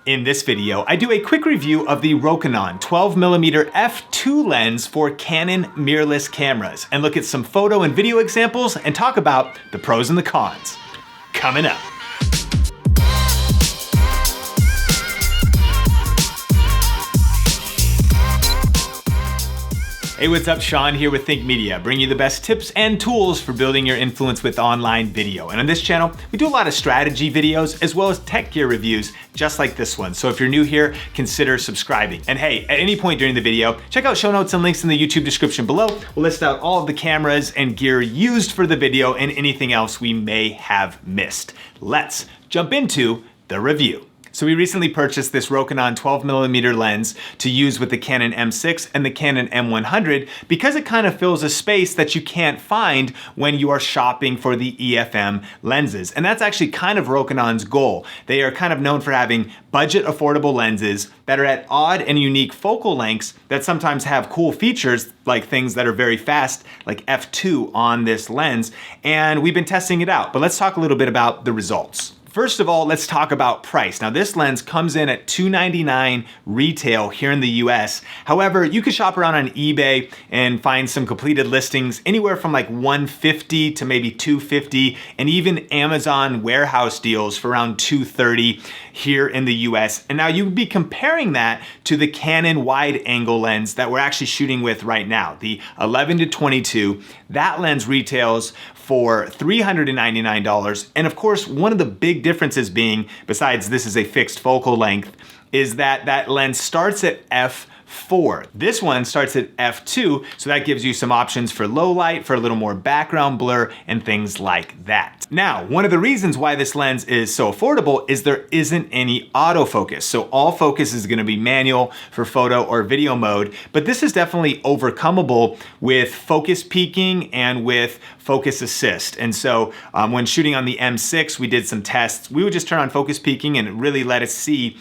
In this video, I do a quick review of the Rokinon 12mm f2 lens for Canon mirrorless cameras and look at some photo and video examples and talk about the pros and the cons. Coming up. Hey, what's up? Sean here with Think Media, bringing you the best tips and tools for building your influence with online video. And on this channel, we do a lot of strategy videos as well as tech gear reviews, just like this one. So if you're new here, consider subscribing. And hey, at any point during the video, check out show notes and links in the YouTube description below. We'll list out all of the cameras and gear used for the video and anything else we may have missed. Let's jump into the review. So we recently purchased this Rokinon 12mm lens to use with the Canon M6 and the Canon M100 because it kind of fills a space that you can't find when you are shopping for the EF-M lenses. And that's actually kind of Rokinon's goal. They are kind of known for having budget affordable lenses that are at odd and unique focal lengths that sometimes have cool features like things that are very fast, like f2 on this lens. And we've been testing it out, but let's talk a little bit about the results. First of all, let's talk about price. Now this lens comes in at $299 retail here in the US. However, you can shop around on eBay and find some completed listings anywhere from like $150 to maybe $250, and even Amazon warehouse deals for around $230 here in the US. And now you would be comparing that to the Canon wide angle lens that we're actually shooting with right now, the 11-22. That lens retails for $399. And of course, one of the big differences being, besides this is a fixed focal length, is that that lens starts at f4. This one starts at f2, so that gives you some options for low light, for a little more background blur, and things like that. Now, one of the reasons why this lens is so affordable is there isn't any autofocus. So all focus is gonna be manual for photo or video mode, but this is definitely overcomeable with focus peaking and with focus assist. And so when shooting on the M6, we did some tests. We would just turn on focus peaking and it really let us see,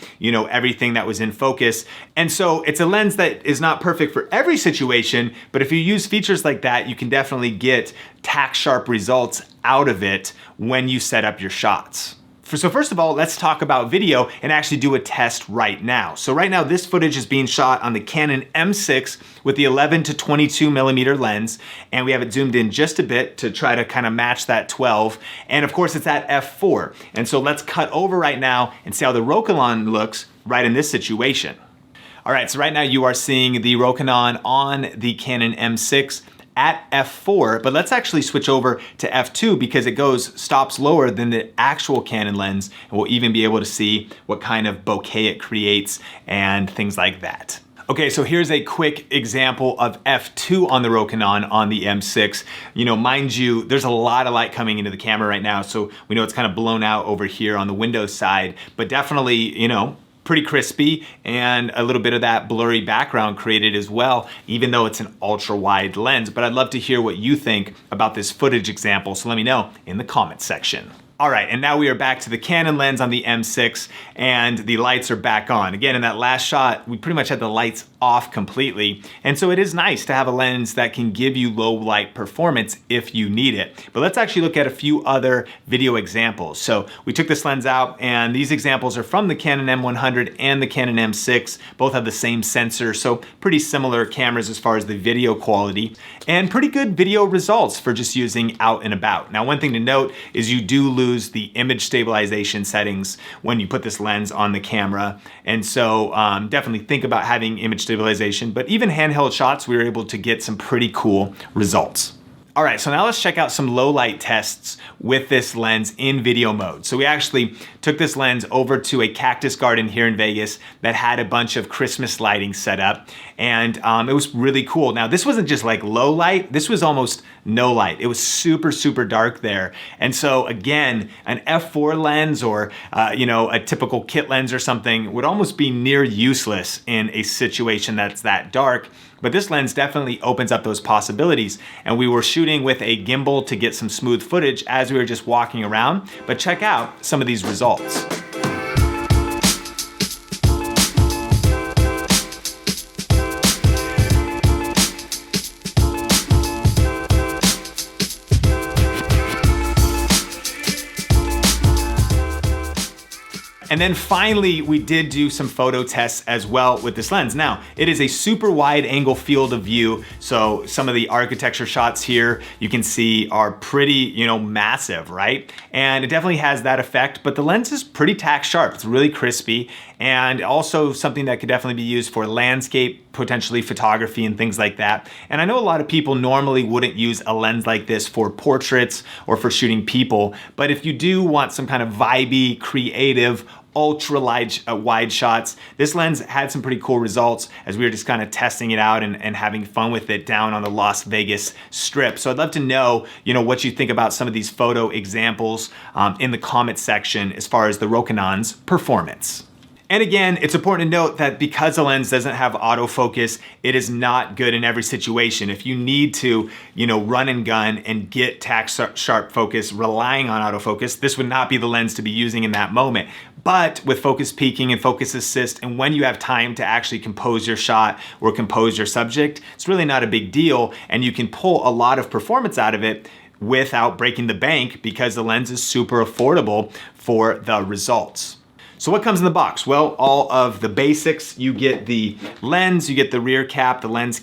everything that was in focus. And so it's a lens that is not perfect for every situation, but if you use features like that, you can definitely get tack sharp results out of it when you set up your shots. So first of all, let's talk about video and actually do a test right now. So right now, this footage is being shot on the Canon M6 with the 11-22mm lens, and we have it zoomed in just a bit to try to kind of match that 12. And of course, it's at f4. And so let's cut over right now and see how the Rokinon looks right in this situation. All right, so right now you are seeing the Rokinon on the Canon M6 at f4, but let's actually switch over to f2 because it stops lower than the actual Canon lens, and we'll even be able to see what kind of bokeh it creates and things like that. Okay, so here's a quick example of f2 on the Rokinon on the M6. Mind you, there's a lot of light coming into the camera right now, so we know it's kind of blown out over here on the Windows side, but definitely, pretty crispy and a little bit of that blurry background created as well, even though it's an ultra wide lens. But I'd love to hear what you think about this footage example, so let me know in the comments section. All right, and now we are back to the Canon lens on the M6 and the lights are back on. Again, in that last shot, we pretty much had the lights off completely. And so it is nice to have a lens that can give you low light performance if you need it. But let's actually look at a few other video examples. So we took this lens out and these examples are from the Canon M100 and the Canon M6. Both have the same sensor, so pretty similar cameras as far as the video quality and pretty good video results for just using out and about. Now, one thing to note is you do lose the image stabilization settings when you put this lens on the camera. And so definitely think about having image stabilization, but even handheld shots, we were able to get some pretty cool results. All right, so now let's check out some low light tests with this lens in video mode. So we actually took this lens over to a cactus garden here in Vegas that had a bunch of Christmas lighting set up, and it was really cool. Now, this wasn't just like low light, this was almost no light. It was super, super dark there. And so again, an f4 lens or a typical kit lens or something would almost be near useless in a situation that's that dark. But this lens definitely opens up those possibilities. And we were shooting with a gimbal to get some smooth footage as we were just walking around. But check out some of these results. And then finally, we did do some photo tests as well with this lens. Now, it is a super wide angle field of view, so some of the architecture shots here you can see are pretty, massive, right? And it definitely has that effect, but the lens is pretty tack sharp. It's really crispy, and also something that could definitely be used for landscape, potentially photography and things like that. And I know a lot of people normally wouldn't use a lens like this for portraits or for shooting people, but if you do want some kind of vibey, creative, ultra wide shots, this lens had some pretty cool results as we were just kind of testing it out and having fun with it down on the Las Vegas Strip. So I'd love to know, what you think about some of these photo examples in the comment section as far as the Rokinon's performance. And again, it's important to note that because the lens doesn't have autofocus, it is not good in every situation. If you need to, run and gun and get tack sharp focus relying on autofocus, this would not be the lens to be using in that moment. But with focus peaking and focus assist, and when you have time to actually compose your shot or compose your subject, it's really not a big deal, and you can pull a lot of performance out of it without breaking the bank because the lens is super affordable for the results. So what comes in the box? Well, all of the basics. You get the lens, you get the rear cap, the lens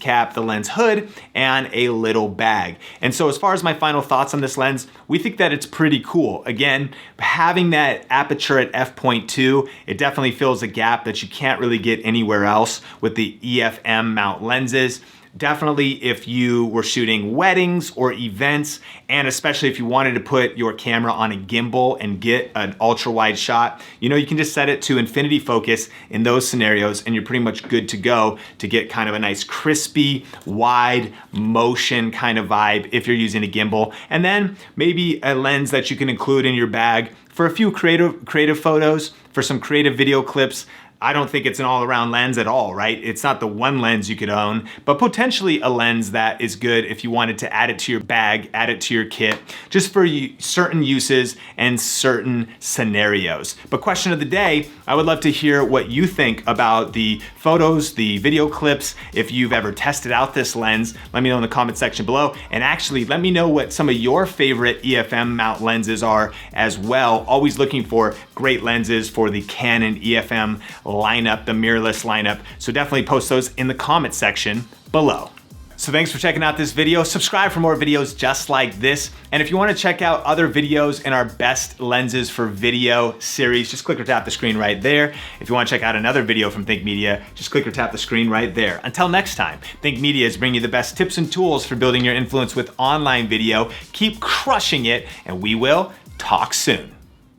hood, and a little bag. And so as far as my final thoughts on this lens, we think that it's pretty cool. Again, having that aperture at f.2, it definitely fills a gap that you can't really get anywhere else with the EF-M Mount lenses. Definitely if you were shooting weddings or events, and especially if you wanted to put your camera on a gimbal and get an ultra wide shot, you can just set it to infinity focus in those scenarios and you're pretty much good to go to get kind of a nice crispy, wide motion kind of vibe if you're using a gimbal. And then maybe a lens that you can include in your bag for a few creative photos, for some creative video clips. I don't think it's an all-around lens at all, right? It's not the one lens you could own, but potentially a lens that is good if you wanted to add it to your bag, add it to your kit, just for certain uses and certain scenarios. But question of the day, I would love to hear what you think about the photos, the video clips. If you've ever tested out this lens, let me know in the comment section below. And actually, let me know what some of your favorite EF-M mount lenses are as well. Always looking for great lenses for the Canon EF-M lineup, the mirrorless lineup. So definitely post those in the comment section below. So thanks for checking out this video. Subscribe for more videos just like this. And if you want to check out other videos in our best lenses for video series, just click or tap the screen right there. If you want to check out another video from Think Media, just click or tap the screen right there. Until next time, Think Media is bringing you the best tips and tools for building your influence with online video. Keep crushing it, and we will talk soon.